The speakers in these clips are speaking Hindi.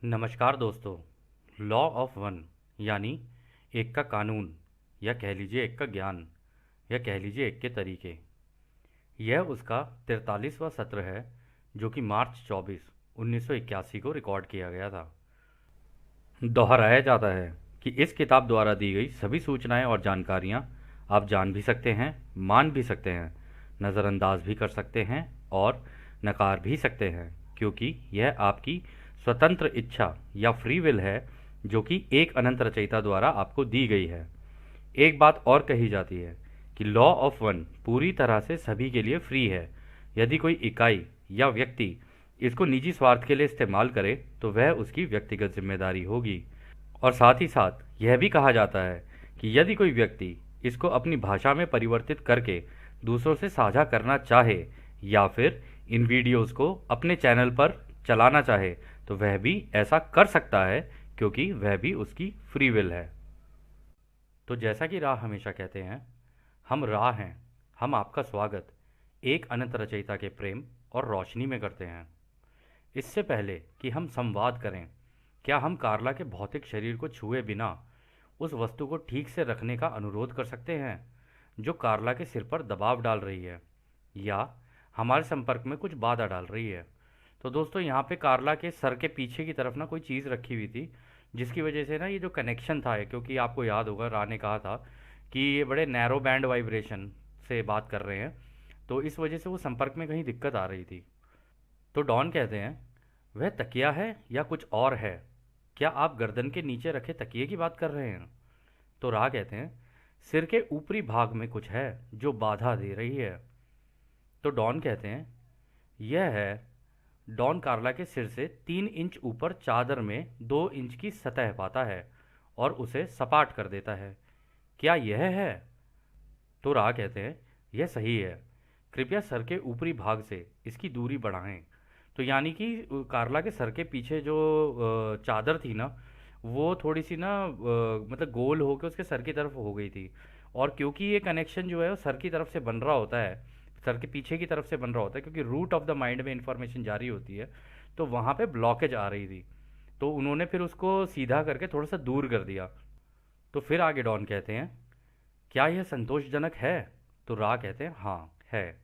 नमस्कार दोस्तों। लॉ ऑफ वन यानी एक का कानून, या कह लीजिए एक का ज्ञान, या कह लीजिए एक के तरीके। यह उसका 43वां सत्र है जो कि मार्च 24 1981 को रिकॉर्ड किया गया था। दोहराया जाता है कि इस किताब द्वारा दी गई सभी सूचनाएं और जानकारियां आप जान भी सकते हैं, मान भी सकते हैं, नज़रअंदाज भी कर सकते हैं और नकार भी सकते हैं, क्योंकि यह आपकी स्वतंत्र इच्छा या फ्री विल है जो कि एक अनंत रचयिता द्वारा आपको दी गई है। एक बात और कही जाती है कि लॉ ऑफ वन पूरी तरह से सभी के लिए फ्री है। यदि कोई इकाई या व्यक्ति इसको निजी स्वार्थ के लिए इस्तेमाल करे तो वह उसकी व्यक्तिगत जिम्मेदारी होगी। और साथ ही साथ यह भी कहा जाता है कि यदि कोई व्यक्ति इसको अपनी भाषा में परिवर्तित करके दूसरों से साझा करना चाहे या फिर इन वीडियोस को अपने चैनल पर चलाना चाहे तो वह भी ऐसा कर सकता है, क्योंकि वह भी उसकी फ्री विल है। तो जैसा कि राह हमेशा कहते हैं, हम राह हैं, हम आपका स्वागत एक अनंत रचयिता के प्रेम और रोशनी में करते हैं। इससे पहले कि हम संवाद करें, क्या हम कार्ला के भौतिक शरीर को छुए बिना उस वस्तु को ठीक से रखने का अनुरोध कर सकते हैं जो कार्ला के सिर पर दबाव डाल रही है या हमारे संपर्क में कुछ बाधा डाल रही है। तो दोस्तों, यहाँ पे कार्ला के सर के पीछे की तरफ ना कोई चीज़ रखी हुई थी, जिसकी वजह से ना ये जो कनेक्शन था, क्योंकि आपको याद होगा राह ने कहा था कि ये बड़े नैरो बैंड वाइब्रेशन से बात कर रहे हैं, तो इस वजह से वो संपर्क में कहीं दिक्कत आ रही थी। तो डॉन कहते हैं, वह तकिया है या कुछ और है? क्या आप गर्दन के नीचे रखे तकिए की बात कर रहे हैं? तो राह कहते हैं, सिर के ऊपरी भाग में कुछ है जो बाधा दे रही है। तो डॉन कहते हैं, यह है। डॉन कार्ला के सिर से 3 इंच ऊपर चादर में 2 इंच की सतह पाता है और उसे सपाट कर देता है। क्या यह है? तो राह कहते हैं, यह सही है। कृपया सर के ऊपरी भाग से इसकी दूरी बढ़ाएं। तो यानी कि कार्ला के सर के पीछे जो चादर थी ना, वो थोड़ी सी ना मतलब गोल होकर उसके सर की तरफ हो गई थी। और क्योंकि ये कनेक्शन जो है वो सर की तरफ से बन रहा होता है, सर के पीछे की तरफ से बन रहा होता है, क्योंकि रूट ऑफ द माइंड में इंफॉर्मेशन जारी होती है, तो वहाँ पे ब्लॉकेज आ रही थी। तो उन्होंने फिर उसको सीधा करके थोड़ा सा दूर कर दिया। तो फिर आगे डॉन कहते हैं, क्या यह संतोषजनक है? तो रा कहते हैं, हाँ है।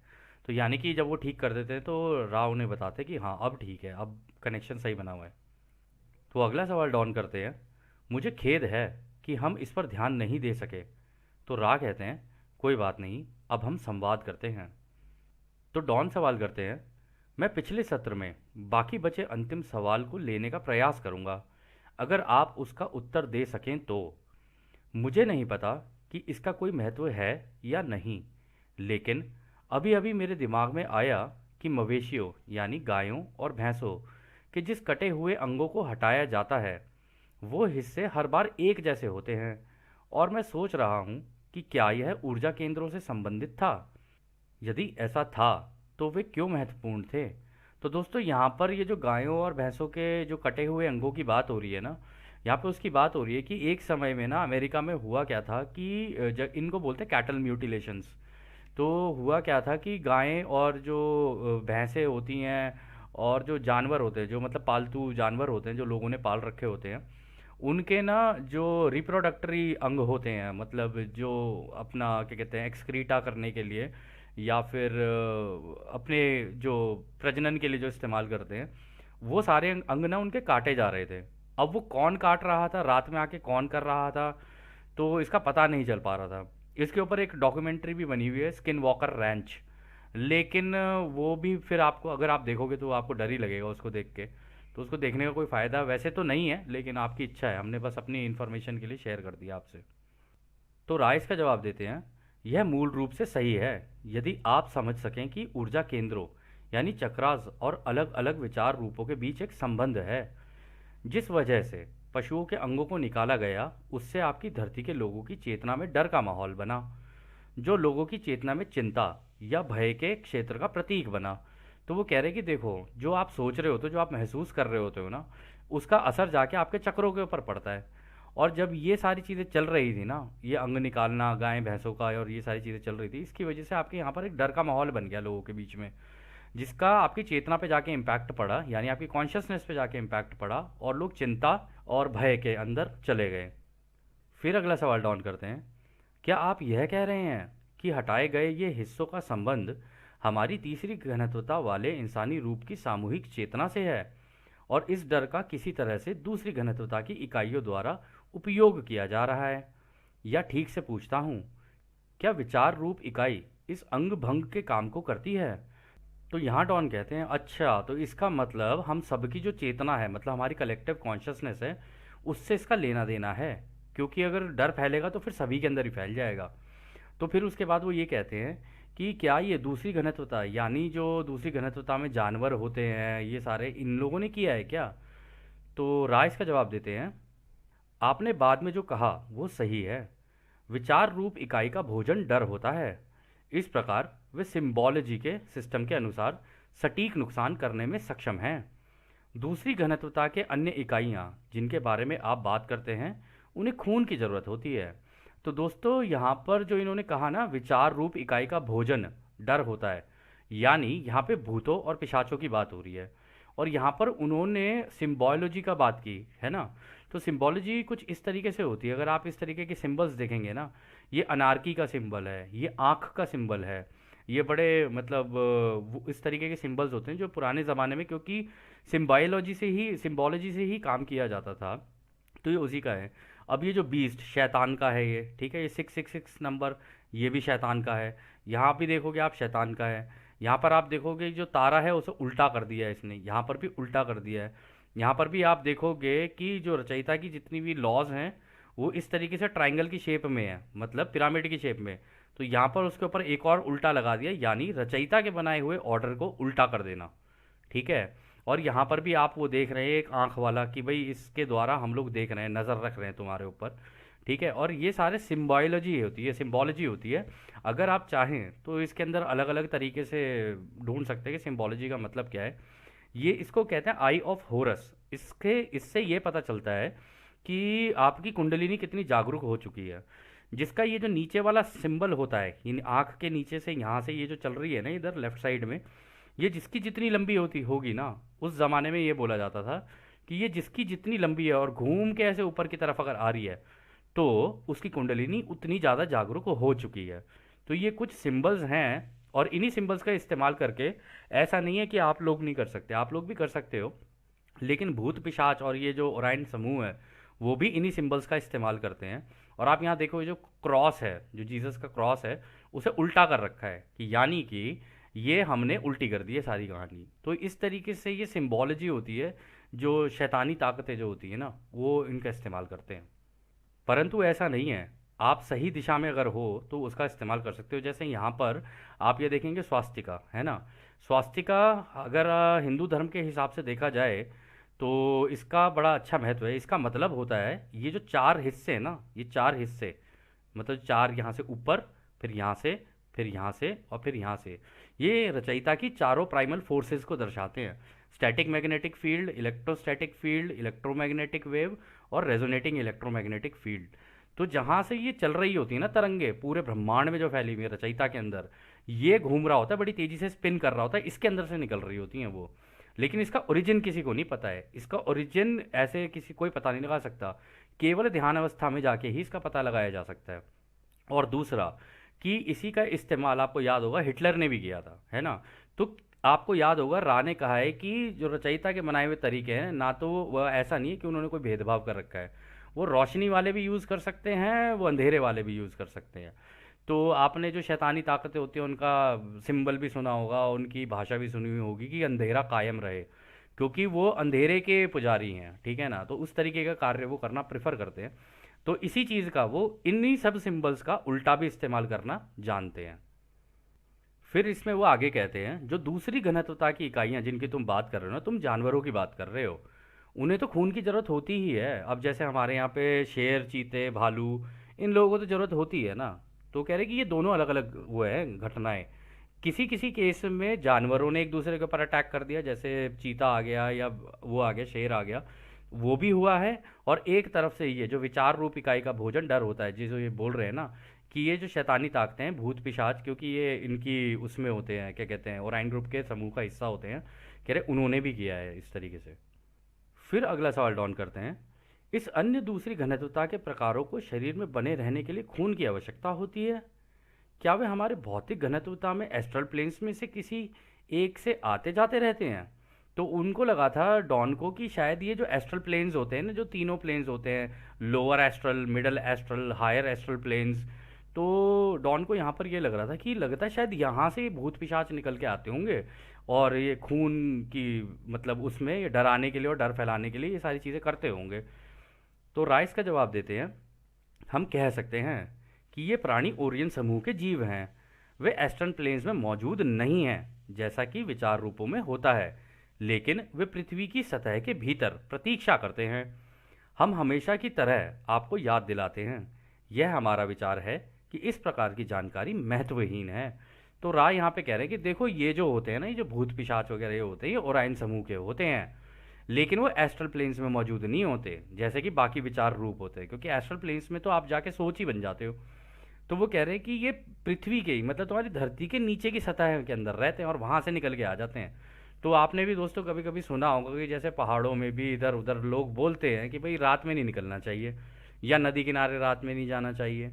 तो यानी कि जब वो ठीक कर देते हैं तो रा उन्हें बताते हैं कि हाँ अब ठीक है, अब कनेक्शन सही बना हुआ है। तो अगला सवाल डॉन करते हैं, मुझे खेद है कि हम इस पर ध्यान नहीं दे सके। तो रा कहते हैं, कोई बात नहीं, अब हम संवाद करते हैं। तो डॉन सवाल करते हैं, मैं पिछले सत्र में बाकी बचे अंतिम सवाल को लेने का प्रयास करूंगा, अगर आप उसका उत्तर दे सकें तो। मुझे नहीं पता कि इसका कोई महत्व है या नहीं, लेकिन अभी अभी मेरे दिमाग में आया कि मवेशियों यानी गायों और भैंसों के जिस कटे हुए अंगों को हटाया जाता है वो हिस्से हर बार एक जैसे होते हैं, और मैं सोच रहा हूँ कि क्या यह ऊर्जा केंद्रों से संबंधित था। यदि ऐसा था तो वे क्यों महत्वपूर्ण थे? तो दोस्तों, यहाँ पर ये जो गायों और भैंसों के जो कटे हुए अंगों की बात हो रही है ना, यहाँ पे उसकी बात हो रही है कि एक समय में ना अमेरिका में हुआ क्या था कि इनको बोलते हैं कैटल म्यूटिलेशंस। तो हुआ क्या था कि गायें और जो भैंसें होती हैं और जो जानवर होते हैं, जो मतलब पालतू जानवर होते हैं जो लोगों ने पाल रखे होते हैं, उनके ना जो रिप्रोडक्टरी अंग होते हैं, मतलब जो अपना क्या कहते हैं एक्सक्रीटा करने के लिए या फिर अपने जो प्रजनन के लिए जो इस्तेमाल करते हैं, वो सारे अंग ना उनके काटे जा रहे थे। अब वो कौन काट रहा था, रात में आके कौन कर रहा था, तो इसका पता नहीं चल पा रहा था। इसके ऊपर एक डॉक्यूमेंट्री भी बनी हुई है, स्किन वॉकर रैंच। लेकिन वो भी फिर आपको, अगर आप देखोगे तो आपको डर ही लगेगा उसको देख के। तो उसको देखने का कोई फ़ायदा वैसे तो नहीं है, लेकिन आपकी इच्छा है, हमने बस अपनी इन्फॉर्मेशन के लिए शेयर कर दिया आपसे। तो राइस का जवाब देते हैं, यह मूल रूप से सही है यदि आप समझ सकें कि ऊर्जा केंद्रों यानी चक्रास और अलग अलग विचार रूपों के बीच एक संबंध है। जिस वजह से पशुओं के अंगों को निकाला गया, उससे आपकी धरती के लोगों की चेतना में डर का माहौल बना, जो लोगों की चेतना में चिंता या भय के क्षेत्र का प्रतीक बना। तो वो कह रहे कि देखो, जो आप सोच रहे होते हो, जो आप महसूस कर रहे होते हो ना, उसका असर जाके आपके चक्रों के ऊपर पड़ता है। और जब ये सारी चीज़ें चल रही थी ना, ये अंग निकालना गाय भैंसों का और ये सारी चीज़ें चल रही थी, इसकी वजह से आपके यहाँ पर एक डर का माहौल बन गया लोगों के बीच में। जिसका आपकी चेतना पे जाके इम्पैक्ट पड़ा, यानी आपकी कॉन्शियसनेस पे जाके इम्पैक्ट पड़ा, और लोग चिंता और भय के अंदर चले गए। फिर अगला सवाल डाउन करते हैं, क्या आप यह कह रहे हैं कि हटाए गए ये हिस्सों का संबंध हमारी तीसरी घनत्वता वाले इंसानी रूप की सामूहिक चेतना से है, और इस डर का किसी तरह से दूसरी घनत्वता की इकाइयों द्वारा उपयोग किया जा रहा है? या ठीक से पूछता हूँ, क्या विचार रूप इकाई इस अंग भंग के काम को करती है? तो यहाँ डॉन कहते हैं, अच्छा तो इसका मतलब हम सबकी जो चेतना है, मतलब हमारी कलेक्टिव कॉन्शियसनेस है, उससे इसका लेना देना है, क्योंकि अगर डर फैलेगा तो फिर सभी के अंदर ही फैल जाएगा। तो फिर उसके बाद वो ये कहते हैं कि क्या ये दूसरी घनत्वता, यानी जो दूसरी घनत्वता में जानवर होते हैं, ये सारे इन लोगों ने किया है क्या? तो राय इसका जवाब देते हैं, आपने बाद में जो कहा वो सही है। विचार रूप इकाई का भोजन डर होता है। इस प्रकार वे सिंबोलॉजी के सिस्टम के अनुसार सटीक नुकसान करने में सक्षम हैं। दूसरी घनत्वता के अन्य इकाइयाँ जिनके बारे में आप बात करते हैं, उन्हें खून की ज़रूरत होती है। तो दोस्तों, यहाँ पर जो इन्होंने कहा ना, विचार रूप इकाई का भोजन डर होता है, यानी यहाँ पे भूतों और पिशाचों की बात हो रही है। और यहाँ पर उन्होंने सिम्बोलॉजी का बात की है ना। तो सिम्बोलॉजी कुछ इस तरीके से होती है, अगर आप इस तरीके के सिंबल्स देखेंगे ना, ये अनारकी का सिंबल है, ये आँख का सिंबल है, ये बड़े मतलब इस तरीके के सिंबल्स होते हैं जो पुराने ज़माने में, क्योंकि सिम्बोलॉजी से ही काम किया जाता था, तो ये उसी का है। अब ये जो बीस्ट शैतान का है, ये ठीक है, ये 666 नंबर, ये भी शैतान का है। यहाँ भी देखोगे आप, शैतान का है। यहाँ पर आप देखोगे जो तारा है उसे उल्टा कर दिया है इसने, यहाँ पर भी उल्टा कर दिया है। यहाँ पर भी आप देखोगे कि जो रचयिता की जितनी भी लॉज हैं, वो इस तरीके से ट्रायंगल की शेप में है, मतलब पिरामिड की शेप में। तो यहाँ पर उसके ऊपर एक और उल्टा लगा दिया, यानी रचयिता के बनाए हुए ऑर्डर को उल्टा कर देना, ठीक है। और यहाँ पर भी आप वो देख रहे हैं एक आंख वाला, कि भाई इसके द्वारा हम लोग देख रहे हैं, नज़र रख रहे हैं तुम्हारे ऊपर, ठीक है। और ये सारे सिम्बोलॉजी होती है, सिम्बोलॉजी होती है। अगर आप चाहें तो इसके अंदर अलग अलग तरीके से ढूंढ सकते हैं कि सिम्बोलॉजी का मतलब क्या है। ये इसको कहते हैं आई ऑफ होरस। इससे ये पता चलता है कि आपकी कुंडलिनी कितनी जागरूक हो चुकी है। जिसका ये जो नीचे वाला सिंबल होता है, इन आँख के नीचे से यहाँ से ये जो चल रही है ना इधर लेफ्ट साइड में, ये जिसकी जितनी लंबी होती होगी ना, उस ज़माने में ये बोला जाता था कि ये जिसकी जितनी लंबी है और घूम के ऐसे ऊपर की तरफ अगर आ रही है, तो उसकी कुंडलिनी उतनी ज़्यादा जागरूक हो चुकी है। तो ये कुछ सिंबल्स हैं, और इन्हीं सिंबल्स का इस्तेमाल करके, ऐसा नहीं है कि आप लोग नहीं कर सकते, आप लोग भी कर सकते हो, लेकिन भूत पिशाच और ये जो ओराइन समूह है, वो भी इन्हीं सिंबल्स का इस्तेमाल करते हैं। और आप यहाँ देखो, ये जो क्रॉस है, जो जीसस का क्रॉस है, उसे उल्टा कर रखा है, कि यानी कि ये हमने उल्टी कर दी है सारी कहानी। तो इस तरीके से ये सिंबोलॉजी होती है, जो शैतानी ताकतें जो होती है ना, वो इनका इस्तेमाल करते हैं। परंतु ऐसा नहीं है, आप सही दिशा में अगर हो तो उसका इस्तेमाल कर सकते हो। जैसे यहाँ पर आप ये देखेंगे स्वास्तिका है ना, स्वास्तिका अगर हिंदू धर्म के हिसाब से देखा जाए तो इसका बड़ा अच्छा महत्व है। इसका मतलब होता है, ये जो चार हिस्से हैं ना, ये चार हिस्से, मतलब चार यहाँ से ऊपर, फिर यहाँ से, फिर यहाँ से, और फिर यहाँ से, ये रचयिता की चारों प्राइमल फोर्सेस को दर्शाते हैं। Static magnetic field, electrostatic field, electromagnetic wave, और रेजोनेटिंग इलेक्ट्रोमैग्नेटिक फील्ड। तो जहाँ से ये चल रही होती है ना तरंगे, पूरे ब्रह्मांड में जो फैली हुई है रचयिता के अंदर, ये घूम रहा होता है, बड़ी तेज़ी से स्पिन कर रहा होता है, इसके अंदर से निकल रही होती हैं वो। लेकिन इसका ओरिजिन किसी को नहीं पता है, इसका ओरिजिन ऐसे किसी कोई पता नहीं लगा सकता, केवल ध्यान अवस्था में जाके ही इसका पता लगाया जा सकता है। और दूसरा, कि इसी का इस्तेमाल आपको याद होगा हिटलर ने भी किया था, है ना। तो आपको याद होगा रा ने कहा है कि जो रचयिता के बनाए हुए तरीके हैं ना, तो वह ऐसा नहीं है कि उन्होंने कोई भेदभाव कर रखा है, वो रोशनी वाले भी यूज़ कर सकते हैं, वो अंधेरे वाले भी यूज़ कर सकते हैं। तो आपने जो शैतानी ताकतें होती हैं उनका सिंबल भी सुना होगा, उनकी भाषा भी सुनी हुई होगी कि अंधेरा कायम रहे, क्योंकि वो अंधेरे के पुजारी हैं, ठीक है ना। तो उस तरीके का कार्य वो करना प्रेफर करते हैं। तो इसी चीज़ का वो इन्हीं सब सिंबल्स का उल्टा भी इस्तेमाल करना जानते हैं। फिर इसमें वो आगे कहते हैं, जो दूसरी घनत्वता की इकाइयाँ जिनकी तुम बात कर रहे हो ना, तुम जानवरों की बात कर रहे हो, उन्हें तो खून की ज़रूरत होती ही है। अब जैसे हमारे यहाँ पे शेर, चीते, भालू, इन लोगों को तो ज़रूरत होती है ना। तो कह रहे कि ये दोनों अलग अलग वो है घटनाएं। किसी किसी केस में जानवरों ने एक दूसरे के ऊपर अटैक कर दिया, जैसे चीता आ गया या वो आ गया, शेर आ गया, वो भी हुआ है। और एक तरफ से ये जो विचार रूप इकाई का भोजन डर होता है, जिसको ये बोल रहे हैं ना, कि ये जो शैतानी ताकतें हैं, भूत पिशाच, क्योंकि ये इनकी उसमें होते हैं, क्या कहते हैं, ओराइन ग्रुप के समूह का हिस्सा होते हैं, कह रहे उन्होंने भी किया है इस तरीके से। फिर अगला सवाल डॉन करते हैं, इस अन्य दूसरी घनत्वता के प्रकारों को शरीर में बने रहने के लिए खून की आवश्यकता होती है। क्या वे हमारे भौतिक घनत्वता में एस्ट्रल प्लेन्स में से किसी एक से आते जाते रहते हैं? तो उनको लगा था डॉन को कि शायद ये जो एस्ट्रल प्लेन्स होते हैं ना, जो तीनों प्लेन्स होते हैं, lower astral, middle astral, higher astral planes, तो डॉन को यहाँ पर ये लग रहा था कि लगता है शायद यहाँ से ही भूत पिशाच निकल के आते होंगे, और ये खून की मतलब उसमें ये डराने के लिए और डर फैलाने के लिए ये सारी चीज़ें करते होंगे। तो राइस का जवाब देते हैं, हम कह सकते हैं कि ये प्राणी ओरियन समूह के जीव हैं। वे एस्टर्न प्लेन्स में मौजूद नहीं हैं जैसा कि विचार रूपों में होता है, लेकिन वे पृथ्वी की सतह के भीतर प्रतीक्षा करते हैं। हम हमेशा की तरह आपको याद दिलाते हैं, यह हमारा विचार है कि इस प्रकार की जानकारी महत्वहीन है। तो राय यहाँ पे कह रहे हैं कि देखो ये जो होते हैं ना, ये जो भूत पिशाच वगैरह ये होते हैं, ये ओराइन समूह के होते हैं, लेकिन वो एस्ट्रल प्लेन्स में मौजूद नहीं होते जैसे कि बाकी विचार रूप होते हैं, क्योंकि एस्ट्रल प्लेन्स में तो आप जाके सोच ही बन जाते हो। तो वो कह रहे हैं कि ये पृथ्वी के ही मतलब तुम्हारी धरती के नीचे की सतह के अंदर रहते हैं और वहाँ से निकल के आ जाते हैं। तो आपने भी दोस्तों कभी कभी सुना होगा कि जैसे पहाड़ों में भी इधर उधर लोग बोलते हैं कि भाई रात में नहीं निकलना चाहिए, या नदी किनारे रात में नहीं जाना चाहिए।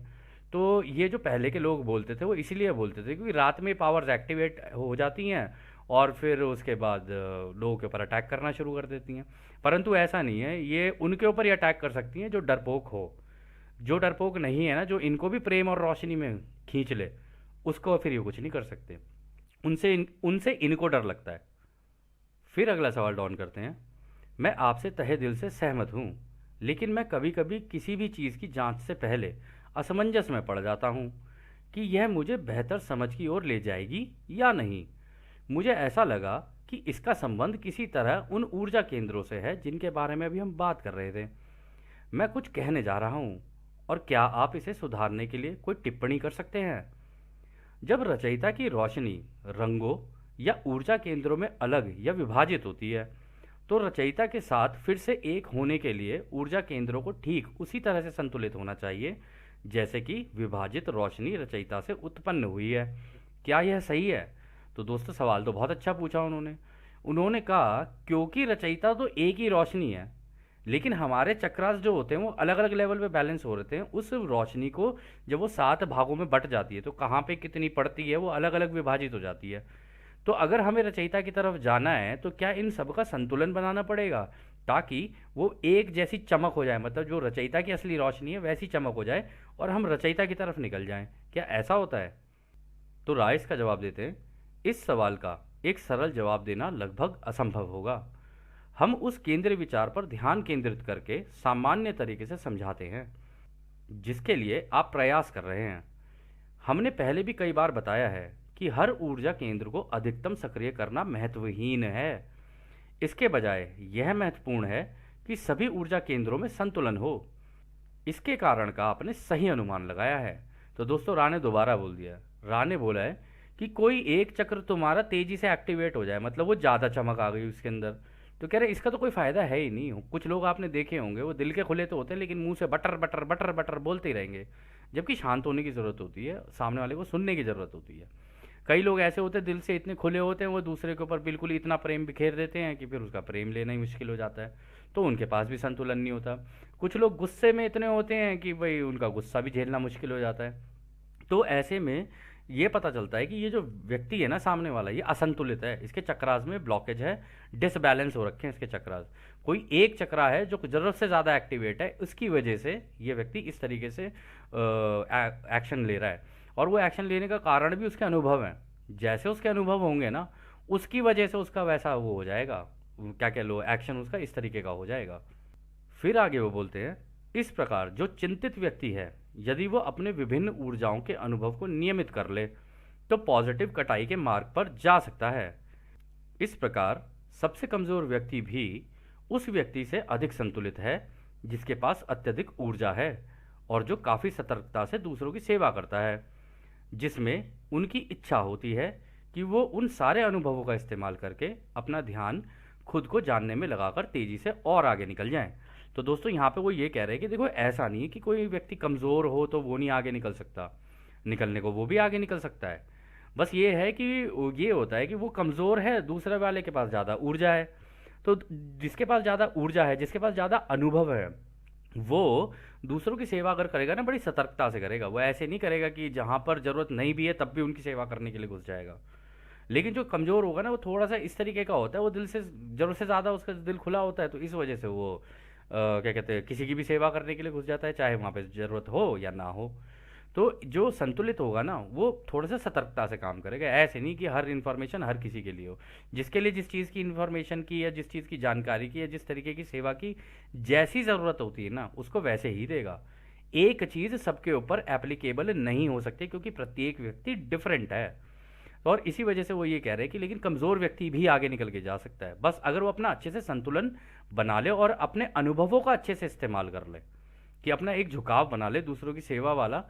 तो ये जो पहले के लोग बोलते थे वो इसीलिए बोलते थे क्योंकि रात में पावर्स एक्टिवेट हो जाती हैं और फिर उसके बाद लोगों के ऊपर अटैक करना शुरू कर देती हैं। परंतु ऐसा नहीं है, ये उनके ऊपर ही अटैक कर सकती हैं जो डरपोक हो। जो डरपोक नहीं है ना, जो इनको भी प्रेम और रोशनी में खींच ले, उसको फिर ये कुछ नहीं कर सकते। उनसे इनको डर लगता है। फिर अगला सवाल डॉन करते हैं, मैं आपसे तहे दिल से सहमत हूँ, लेकिन मैं कभी कभी किसी भी चीज़ की जांच से पहले असमंजस में पड़ जाता हूँ कि यह मुझे बेहतर समझ की ओर ले जाएगी या नहीं। मुझे ऐसा लगा कि इसका संबंध किसी तरह उन ऊर्जा केंद्रों से है जिनके बारे में अभी हम बात कर रहे थे। मैं कुछ कहने जा रहा हूँ, और क्या आप इसे सुधारने के लिए कोई टिप्पणी कर सकते हैं? जब रचयिता की रोशनी रंगों या ऊर्जा केंद्रों में अलग या विभाजित होती है, तो रचयिता के साथ फिर से एक होने के लिए ऊर्जा केंद्रों को ठीक उसी तरह से संतुलित होना चाहिए जैसे कि विभाजित रोशनी रचयिता से उत्पन्न हुई है। क्या यह सही है? तो दोस्तों सवाल तो बहुत अच्छा पूछा उन्होंने। उन्होंने कहा क्योंकि रचयिता तो एक ही रोशनी है, लेकिन हमारे चक्रास जो होते हैं वो अलग अलग लेवल पे बैलेंस हो रहे हैं। उस रोशनी को जब वो 7 भागों में बट जाती है तो कहाँ पे कितनी पड़ती है वो अलग अलग विभाजित हो जाती है। तो अगर हमें रचयिता की तरफ जाना है तो क्या इन सब का संतुलन बनाना पड़ेगा ताकि वो एक जैसी चमक हो जाए, मतलब जो रचयिता की असली रोशनी है वैसी चमक हो जाए और हम रचयिता की तरफ निकल जाएं। क्या ऐसा होता है? तो राइस का जवाब देते हैं, इस सवाल का एक सरल जवाब देना लगभग असंभव होगा। हम उस केंद्रीय विचार पर ध्यान केंद्रित करके सामान्य तरीके से समझाते हैं जिसके लिए आप प्रयास कर रहे हैं। हमने पहले भी कई बार बताया है कि हर ऊर्जा केंद्र को अधिकतम सक्रिय करना महत्वहीन है। इसके बजाय यह महत्वपूर्ण है कि सभी ऊर्जा केंद्रों में संतुलन हो। इसके कारण का आपने सही अनुमान लगाया है। तो दोस्तों रा ने दोबारा बोल दिया। रा ने बोला है कि कोई एक चक्र तुम्हारा तेजी से एक्टिवेट हो जाए, मतलब वो ज़्यादा चमक आ गई उसके अंदर, तो कह रहे इसका तो कोई फ़ायदा है ही नहीं। कुछ लोग आपने देखे होंगे वो दिल के खुले तो होते हैं लेकिन मुंह से बटर बटर बटर बटर बोलते ही रहेंगे, जबकि शांत होने की ज़रूरत होती है, सामने वाले को सुनने की ज़रूरत होती है। कई लोग ऐसे होते हैं दिल से इतने खुले होते हैं, वो दूसरे के ऊपर बिल्कुल ही इतना प्रेम बिखेर देते हैं कि फिर उसका प्रेम लेना ही मुश्किल हो जाता है, तो उनके पास भी संतुलन नहीं होता। कुछ लोग गुस्से में इतने होते हैं कि भाई उनका गुस्सा भी झेलना मुश्किल हो जाता है। तो ऐसे में ये पता चलता है कि ये जो व्यक्ति है ना सामने वाला, ये असंतुलित है, इसके चक्रास में ब्लॉकेज है, डिसबैलेंस हो रखे हैं इसके चक्रास। कोई एक चक्रा है जो ज़रूरत से ज़्यादा एक्टिवेट है, उसकी वजह से ये व्यक्ति इस तरीके से एक्शन ले रहा है। और वो एक्शन लेने का कारण भी उसके अनुभव हैं। जैसे उसके अनुभव होंगे ना, उसकी वजह से उसका वैसा वो हो जाएगा, क्या कह लो, एक्शन उसका इस तरीके का हो जाएगा। फिर आगे वो बोलते हैं, इस प्रकार जो चिंतित व्यक्ति है यदि वो अपने विभिन्न ऊर्जाओं के अनुभव को नियमित कर ले तो पॉजिटिव कटाई के मार्ग पर जा सकता है। इस प्रकार सबसे कमज़ोर व्यक्ति भी उस व्यक्ति से अधिक संतुलित है जिसके पास अत्यधिक ऊर्जा है और जो काफ़ी सतर्कता से दूसरों की सेवा करता है, जिसमें उनकी इच्छा होती है कि वो उन सारे अनुभवों का इस्तेमाल करके अपना ध्यान खुद को जानने में लगाकर तेज़ी से और आगे निकल जाएं। तो दोस्तों यहाँ पे वो ये कह रहे हैं कि देखो ऐसा नहीं है कि कोई व्यक्ति कमज़ोर हो तो वो नहीं आगे निकल सकता। निकलने को, वो भी आगे निकल सकता है। बस ये है कि ये होता है कि वो कमज़ोर है, दूसरे वाले के पास ज़्यादा ऊर्जा है। तो जिसके पास ज़्यादा ऊर्जा है, जिसके पास ज़्यादा अनुभव है, वो दूसरों की सेवा अगर करेगा ना, बड़ी सतर्कता से करेगा। वो ऐसे नहीं करेगा कि जहाँ पर ज़रूरत नहीं भी है तब भी उनकी सेवा करने के लिए घुस जाएगा। लेकिन जो कमज़ोर होगा ना, वो थोड़ा सा इस तरीके का होता है, वो दिल से ज़रूरत से ज़्यादा उसका दिल खुला होता है, तो इस वजह से वो क्या कहते हैं, किसी की भी सेवा करने के लिए घुस जाता है, चाहे वहाँ पे ज़रूरत हो या ना हो। तो जो संतुलित होगा ना, वो थोड़ा सा सतर्कता से काम करेगा। ऐसे नहीं कि हर इन्फॉर्मेशन हर किसी के लिए हो। जिसके लिए जिस चीज़ की इन्फॉर्मेशन की, या जिस चीज़ की जानकारी की, या जिस तरीके की सेवा की जैसी ज़रूरत होती है ना, उसको वैसे ही देगा। एक चीज़ सबके ऊपर एप्लीकेबल नहीं हो सकती, क्योंकि प्रत्येक व्यक्ति डिफरेंट है। और इसी वजह से वो ये कह रहे हैं कि लेकिन कमज़ोर व्यक्ति भी आगे निकल के जा सकता है, बस अगर वो अपना अच्छे से संतुलन बना ले और अपने अनुभवों का अच्छे से इस्तेमाल कर ले, कि अपना एक झुकाव बना ले दूसरों की सेवा वाला,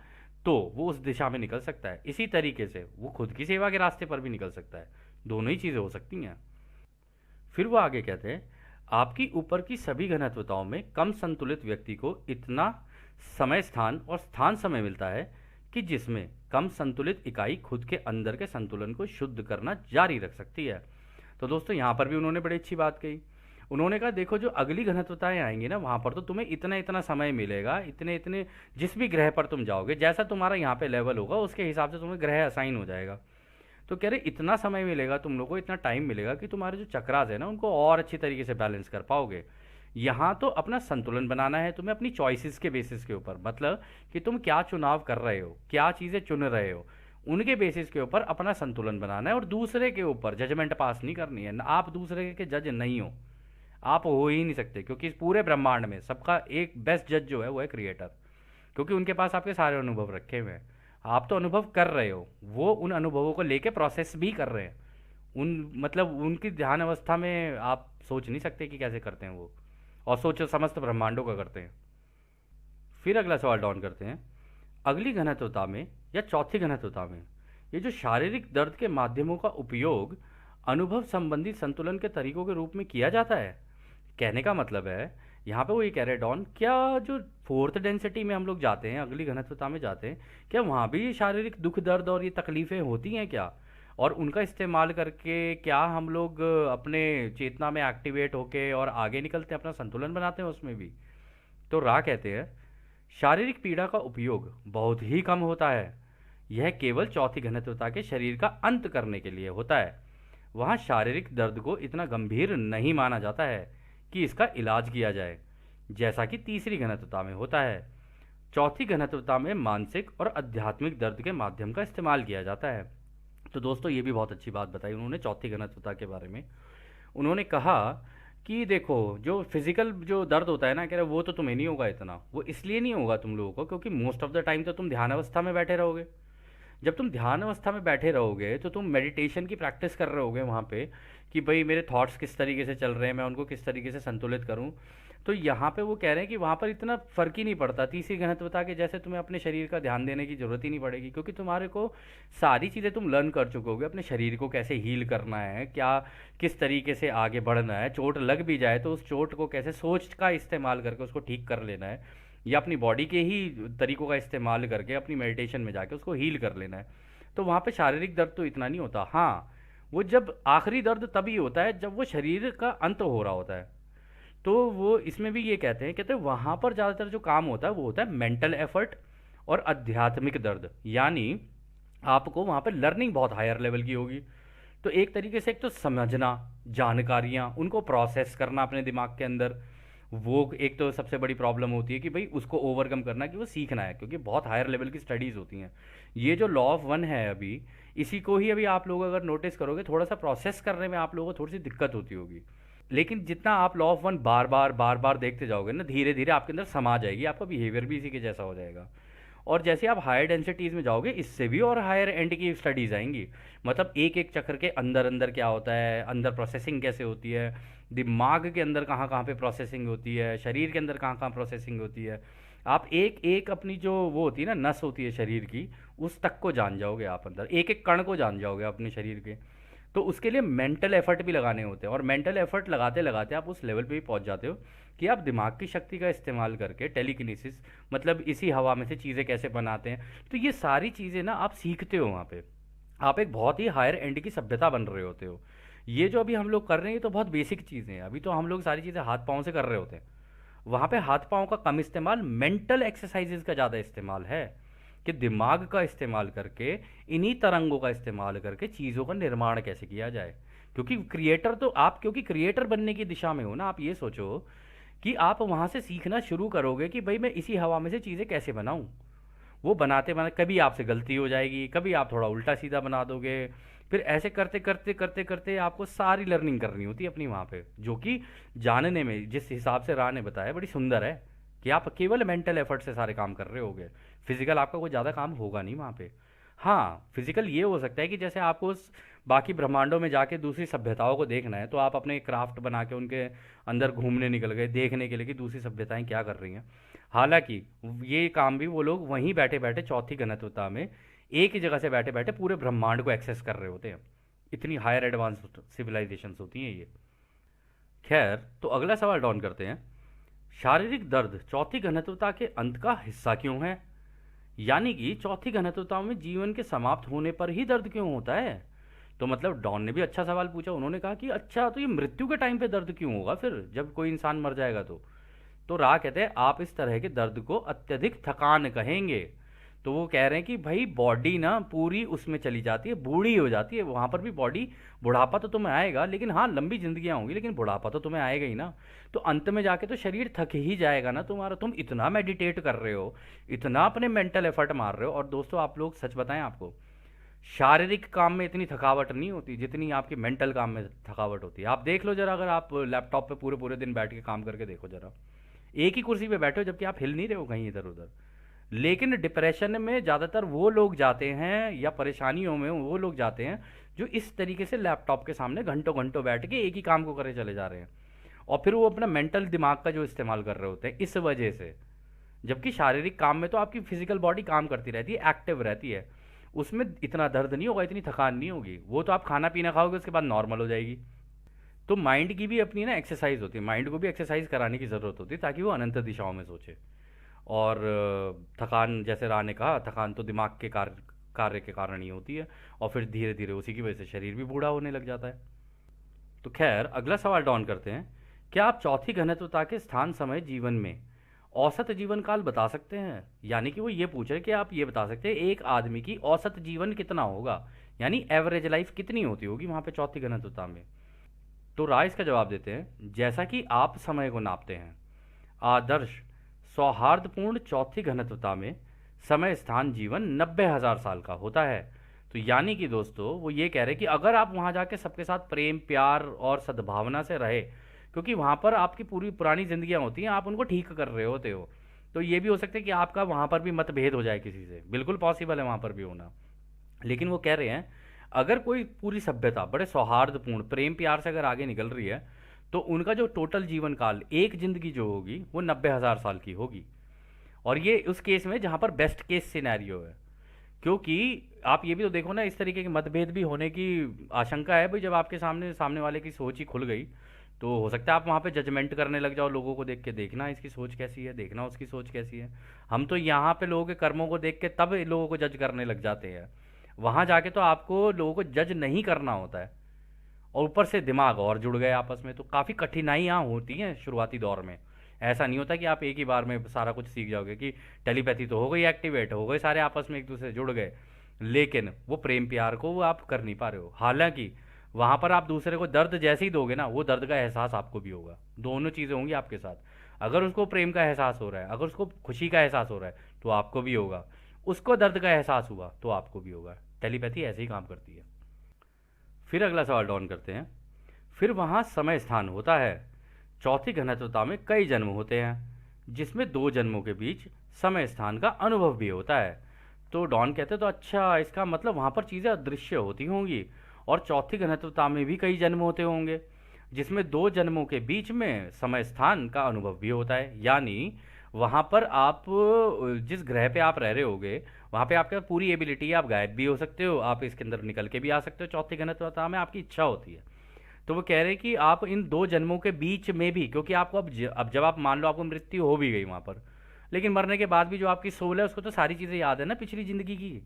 तो वो उस दिशा में निकल सकता है। इसी तरीके से वो खुद की सेवा के रास्ते पर भी निकल सकता है। दोनों ही चीज़ें हो सकती हैं। फिर वो आगे कहते हैं, आपकी ऊपर की सभी घनत्वताओं में कम संतुलित व्यक्ति को इतना समय स्थान और स्थान समय मिलता है कि जिसमें कम संतुलित इकाई खुद के अंदर के संतुलन को शुद्ध करना जारी रख सकती है। तो दोस्तों, यहाँ पर भी उन्होंने बड़ी अच्छी बात कही। उन्होंने कहा देखो, जो अगली घनत्वताएं आएंगी ना, वहाँ पर तो तुम्हें इतना इतना समय मिलेगा, इतने इतने जिस भी ग्रह पर तुम जाओगे, जैसा तुम्हारा यहाँ पे लेवल होगा उसके हिसाब से तुम्हें ग्रह असाइन हो जाएगा। तो कह रहे इतना समय मिलेगा तुम लोगों को, इतना टाइम मिलेगा कि तुम्हारे जो चक्रास है ना, उनको और अच्छी तरीके से बैलेंस कर पाओगे। यहाँ तो अपना संतुलन बनाना है तुम्हें अपनी चॉइसेस के बेसिस के ऊपर, मतलब कि तुम क्या चुनाव कर रहे हो, क्या चीज़ें चुन रहे हो, उनके बेसिस के ऊपर अपना संतुलन बनाना है। और दूसरे के ऊपर जजमेंट पास नहीं करनी है। आप दूसरे के जज नहीं हो, आप हो ही नहीं सकते, क्योंकि इस पूरे ब्रह्मांड में सबका एक बेस्ट जज जो है वो है क्रिएटर। क्योंकि उनके पास आपके सारे अनुभव रखे हुए हैं। आप तो अनुभव कर रहे हो, वो उन अनुभवों को लेके प्रोसेस भी कर रहे हैं। उन मतलब उनकी ध्यान अवस्था में आप सोच नहीं सकते कि कैसे करते हैं वो, और सोचो समस्त ब्रह्मांडों का करते हैं। फिर अगला सवाल डाउन करते हैं, अगली घनत्वता में या चौथी घनत्वता में ये जो शारीरिक दर्द के माध्यमों का उपयोग अनुभव संबंधी संतुलन के तरीकों के रूप में किया जाता है। कहने का मतलब है, यहाँ पे वो ये कह रहे हैं डॉन, क्या जो फोर्थ डेंसिटी में हम लोग जाते हैं, अगली घनत्वता में जाते हैं, क्या वहाँ भी ये शारीरिक दुख दर्द और ये तकलीफ़ें होती हैं क्या? और उनका इस्तेमाल करके क्या हम लोग अपने चेतना में एक्टिवेट होके और आगे निकलते हैं, अपना संतुलन बनाते हैं उसमें भी? तो रा कहते हैं, शारीरिक पीड़ा का उपयोग बहुत ही कम होता है। यह केवल चौथी घनत्वता के शरीर का अंत करने के लिए होता है। वहाँ शारीरिक दर्द को इतना गंभीर नहीं माना जाता है कि इसका इलाज किया जाए, जैसा कि तीसरी घनत्वता में होता है। चौथी घनत्वता में मानसिक और आध्यात्मिक दर्द के माध्यम का इस्तेमाल किया जाता है। तो दोस्तों, ये भी बहुत अच्छी बात बताई उन्होंने चौथी घनत्वता के बारे में। उन्होंने कहा कि देखो, जो फिजिकल जो दर्द होता है ना, कह रहे वो तो तुम्हें नहीं होगा इतना। वो इसलिए नहीं होगा तुम लोगों को क्योंकि मोस्ट ऑफ द टाइम तो तुम ध्यान अवस्था में बैठे रहोगे। जब तुम ध्यान अवस्था में बैठे रहोगे तो तुम मेडिटेशन की प्रैक्टिस कर रहे होगे वहाँ पे, कि भाई मेरे थॉट्स किस तरीके से चल रहे हैं, मैं उनको किस तरीके से संतुलित करूँ। तो यहाँ पे वो कह रहे हैं कि वहाँ पर इतना फ़र्क ही नहीं पड़ता। तीसरी घनत्वता के जैसे तुम्हें अपने शरीर का ध्यान देने की ज़रूरत ही नहीं पड़ेगी, क्योंकि तुम्हारे को सारी चीज़ें तुम लर्न कर चुके होगे। अपने शरीर को कैसे हील करना है, क्या किस तरीके से आगे बढ़ना है, चोट लग भी जाए तो उस चोट को कैसे सोच का इस्तेमाल करके उसको ठीक कर लेना है, या अपनी बॉडी के ही तरीकों का इस्तेमाल करके अपनी मेडिटेशन में जाके उसको हील कर लेना है। तो वहाँ पे शारीरिक दर्द तो इतना नहीं होता। हाँ, वो जब आखिरी दर्द तभी होता है जब वो शरीर का अंत हो रहा होता है। तो वो इसमें भी ये कहते हैं वहाँ पर ज़्यादातर जो काम होता है वो होता है मेंटल एफर्ट और आध्यात्मिक दर्द। यानी आपको वहाँ पर लर्निंग बहुत हायर लेवल की होगी। तो एक तरीके से एक तो समझना, जानकारियाँ उनको प्रोसेस करना अपने दिमाग के अंदर, वो एक तो सबसे बड़ी प्रॉब्लम होती है कि भाई उसको ओवरकम करना, कि वो सीखना है, क्योंकि बहुत हायर लेवल की स्टडीज़ होती हैं। ये जो लॉ ऑफ वन है अभी, इसी को ही अभी आप लोग अगर नोटिस करोगे, थोड़ा सा प्रोसेस करने में आप लोगों को थोड़ी सी दिक्कत होती होगी। लेकिन जितना आप लॉ ऑफ वन बार बार देखते जाओगे ना, धीरे धीरे आपके अंदर समा जाएगी, आपका बिहेवियर भी इसी के जैसा हो जाएगा। और जैसे आप हायर डेंसिटीज़ में जाओगे, इससे भी और हायर एंड की स्टडीज़ आएंगी। मतलब एक एक चक्र के अंदर अंदर क्या होता है, अंदर प्रोसेसिंग कैसे होती है, दिमाग के अंदर कहाँ कहाँ पे प्रोसेसिंग होती है, शरीर के अंदर कहाँ कहाँ प्रोसेसिंग होती है। आप एक एक अपनी जो वो होती है ना, नस होती है शरीर की, उस तक को जान जाओगे आप, अंदर एक एक कण को जान जाओगे अपने शरीर के। तो उसके लिए मेंटल एफर्ट भी लगाने होते हैं, और मेंटल एफर्ट लगाते लगाते आप उस लेवल पे भी पहुंच जाते हो कि आप दिमाग की शक्ति का इस्तेमाल करके टेलीकिनेसिस, मतलब इसी हवा में से चीज़ें कैसे बनाते हैं, तो ये सारी चीज़ें ना आप सीखते हो वहाँ पे। आप एक बहुत ही हायर एंड की सभ्यता बन रहे होते हो। ये जो अभी हम लोग कर रहे हैं ये तो बहुत बेसिक चीज़ें हैं, अभी तो हम लोग सारी चीज़ें हाथ पाँव से कर रहे होते हैं। वहाँ पे हाथ पाँव का कम इस्तेमाल, मेंटल एक्सरसाइजेज का ज़्यादा इस्तेमाल है, कि दिमाग का इस्तेमाल करके, इन्हीं तरंगों का इस्तेमाल करके चीज़ों का निर्माण कैसे किया जाए। क्योंकि क्रिएटर तो आप, क्योंकि क्रिएटर बनने की दिशा में हो ना, आप ये सोचो कि आप वहाँ से सीखना शुरू करोगे कि भाई मैं इसी हवा में से चीज़ें कैसे बनाऊँ। वो बनाते बनाते कभी आपसे गलती हो जाएगी, कभी आप थोड़ा उल्टा सीधा बना दोगे, फिर ऐसे करते करते करते करते आपको सारी लर्निंग करनी होती है अपनी वहाँ पे, जो कि जानने में जिस हिसाब से राह ने बताया बड़ी सुंदर है, कि आप केवल मेंटल एफर्ट से सारे काम कर रहे होगे। फिजिकल आपका कोई ज़्यादा काम होगा नहीं वहाँ पे। हाँ, फिजिकल ये हो सकता है कि जैसे आपको उस बाकी ब्रह्मांडों में जाके दूसरी सभ्यताओं को देखना है, तो आप अपने क्राफ्ट बना के उनके अंदर घूमने निकल गए देखने के लिए कि दूसरी सभ्यताएं क्या कर रही हैं। हालांकि ये काम भी वो लोग वहीं बैठे बैठे चौथी घनत्वता में एक ही जगह से बैठे बैठे पूरे ब्रह्मांड को एक्सेस कर रहे होते हैं। इतनी हायर एडवांस सिविलाइजेशंस होती हैं ये। खैर, तो अगला सवाल डॉन करते हैं। शारीरिक दर्द चौथी घनत्वता के अंत का हिस्सा क्यों है? यानी कि चौथी घनत्वता में जीवन के समाप्त होने पर ही दर्द क्यों होता है? तो मतलब डॉन ने भी अच्छा सवाल पूछा। उन्होंने कहा कि अच्छा, तो ये मृत्यु के टाइम पे दर्द क्यों होगा फिर, जब कोई इंसान मर जाएगा तो राह कहते हैं आप इस तरह के दर्द को अत्यधिक थकान कहेंगे। तो वो कह रहे हैं कि भाई बॉडी ना पूरी उसमें चली जाती है, बूढ़ी हो जाती है, वहां पर भी बॉडी, बुढ़ापा तो तुम्हें आएगा, लेकिन हाँ लंबी जिंदगियां होंगी, लेकिन बुढ़ापा तो तुम्हें आएगा ही ना। तो अंत में जाके तो शरीर थक ही जाएगा ना तुम्हारा। तुम इतना मेडिटेट कर रहे हो, इतना अपने मेंटल एफर्ट मार रहे हो, और दोस्तों आप लोग सच बताएं आपको, शारीरिक काम में इतनी थकावट नहीं होती जितनी आपकी मेंटल काम में थकावट होती है। आप देख लो जरा, अगर आप लैपटॉप पे पूरे पूरे दिन बैठ के काम करके देखो जरा, एक ही कुर्सी पे बैठे हो जबकि आप हिल नहीं रहे हो कहीं इधर उधर। लेकिन डिप्रेशन में ज़्यादातर वो लोग जाते हैं, या परेशानियों में वो लोग जाते हैं जो इस तरीके से लैपटॉप के सामने घंटों घंटों बैठ के एक ही काम को करे चले जा रहे हैं, और फिर वो अपना मेंटल दिमाग का जो इस्तेमाल कर रहे होते हैं इस वजह से। जबकि शारीरिक काम में तो आपकी फिजिकल बॉडी काम करती रहती है, एक्टिव रहती है, उसमें इतना दर्द नहीं होगा, इतनी थकान नहीं होगी। वो तो आप खाना पीना खाओगे उसके बाद नॉर्मल हो जाएगी। तो माइंड की भी अपनी ना एक्सरसाइज होती है, माइंड को भी एक्सरसाइज कराने की ज़रूरत होती है ताकि वो अनंत दिशाओं में सोचे। और थकान, जैसे राह ने कहा, थकान तो दिमाग के कार्य के कारण ही होती है, और फिर धीरे धीरे उसी की वजह से शरीर भी बूढ़ा होने लग जाता है। तो खैर, अगला सवाल डॉन करते हैं। क्या आप चौथी घनत्वता के स्थान समय जीवन में औसत जीवन काल बता सकते हैं? यानी कि वो ये पूछ रहे हैं कि आप ये बता सकते हैं एक आदमी की औसत जीवन कितना होगा, यानी एवरेज लाइफ कितनी होती होगी वहाँ पे चौथी घनत्वता में। तो राय इसका जवाब देते हैं, जैसा कि आप समय को नापते हैं, आदर्श सौहार्दपूर्ण चौथी घनत्वता में समय स्थान जीवन 90,000 साल का होता है। तो यानी कि दोस्तों वो ये कह रहे हैं कि अगर आप वहाँ जाके सबके साथ प्रेम प्यार और सद्भावना से रहे, क्योंकि वहाँ पर आपकी पूरी पुरानी जिंदगियाँ होती हैं, आप उनको ठीक कर रहे होते हो, तो ये भी हो सकता है कि आपका वहाँ पर भी मतभेद हो जाए किसी से, बिल्कुल पॉसिबल है वहाँ पर भी होना। लेकिन वो कह रहे हैं अगर कोई पूरी सभ्यता बड़े सौहार्दपूर्ण प्रेम प्यार से अगर आगे निकल रही है, तो उनका जो टोटल जीवन काल, एक जिंदगी जो होगी वो 90,000 साल की होगी। और ये उस केस में जहाँ पर बेस्ट केस सिनेरियो है। क्योंकि आप ये भी तो देखो ना, इस तरीके के मतभेद भी होने की आशंका है भाई। जब आपके सामने सामने वाले की सोच ही खुल गई, तो हो सकता है आप वहाँ पे जजमेंट करने लग जाओ लोगों को देख के, देखना इसकी सोच कैसी है, देखना उसकी सोच कैसी है। हम तो यहाँ पे लोगों के कर्मों को देख के तब लोगों को जज करने लग जाते हैं, वहाँ जाके तो आपको लोगों को जज नहीं करना होता है। और ऊपर से दिमाग और जुड़ गए आपस में, तो काफ़ी कठिनाइयाँ होती हैं शुरुआती दौर में। ऐसा नहीं होता कि आप एक ही बार में सारा कुछ सीख जाओगे, कि टेलीपैथी तो हो गई एक्टिवेट, हो गए सारे आपस में एक दूसरे से जुड़ गए, लेकिन वो प्रेम प्यार को वो आप कर नहीं पा रहे हो। हालांकि वहाँ पर आप दूसरे को दर्द जैसे ही दोगे ना, वो दर्द का एहसास आपको भी होगा, दोनों चीज़ें होंगी आपके साथ। अगर उसको प्रेम का एहसास हो रहा है, अगर उसको खुशी का एहसास हो रहा है, तो आपको भी होगा। उसको दर्द का एहसास हुआ तो आपको भी होगा। टेलीपैथी ऐसे ही काम करती है। फिर अगला सवाल डाउन करते हैं। फिर वहाँ समय स्थान होता है। चौथी घनत्वता में कई जन्म होते हैं, जिसमें 2 जन्मों के बीच समय स्थान का अनुभव भी होता है। तो डॉन कहते हैं तो अच्छा, इसका मतलब वहाँ पर चीज़ें अदृश्य होती होंगी, और चौथी घनत्वता में भी कई जन्म होते होंगे, जिसमें 2 जन्मों के बीच में समय स्थान का अनुभव भी होता है। यानी वहाँ पर आप जिस ग्रह पे आप रह रहे होगे, वहाँ पे आपके पास पूरी एबिलिटी है, आप गायब भी हो सकते हो, आप इसके अंदर निकल के भी आ सकते हो चौथी घनत्वता में, आपकी इच्छा होती है। तो वो कह रहे हैं कि आप इन दो जन्मों के बीच में भी, क्योंकि आपको अब जब आप मान लो आपको मृत्यु हो भी गई वहाँ पर, लेकिन मरने के बाद भी जो आपकी सोल है उसको तो सारी चीज़ें याद है ना पिछली ज़िंदगी की।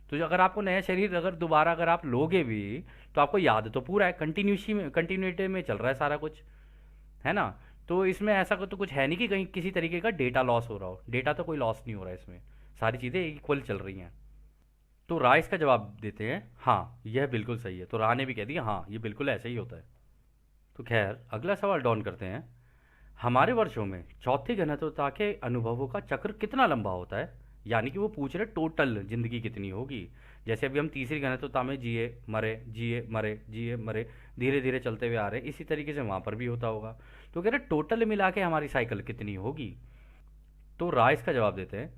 तो जो अगर आपको नया शरीर अगर दोबारा अगर आप लोगे भी, तो आपको याद तो पूरा है, कंटिन्यूटी में चल रहा है सारा कुछ, है ना। तो इसमें ऐसा तो कुछ है नहीं कि कहीं किसी तरीके का डेटा लॉस हो रहा हो, डेटा तो कोई लॉस नहीं हो रहा है इसमें, सारी चीज़ें इक्वल चल रही हैं। तो रा इसका जवाब देते हैं हाँ यह बिल्कुल सही है, तो रा ने भी कह दिया हाँ ये बिल्कुल ऐसा ही होता है। तो खैर अगला सवाल डॉन करते हैं, हमारे वर्षों में चौथी घनत्वता के अनुभवों का चक्र कितना लंबा होता है, यानी कि वो पूछ रहे टोटल जिंदगी कितनी होगी। जैसे अभी हम तीसरी घनत्वता में जिए मरे जिए मरे जिए मरे धीरे धीरे चलते हुए आ रहे हैं, इसी तरीके से वहाँ पर भी होता होगा। तो कह रहे टोटल मिला के हमारी साइकिल कितनी होगी। तो राय इसका जवाब देते हैं,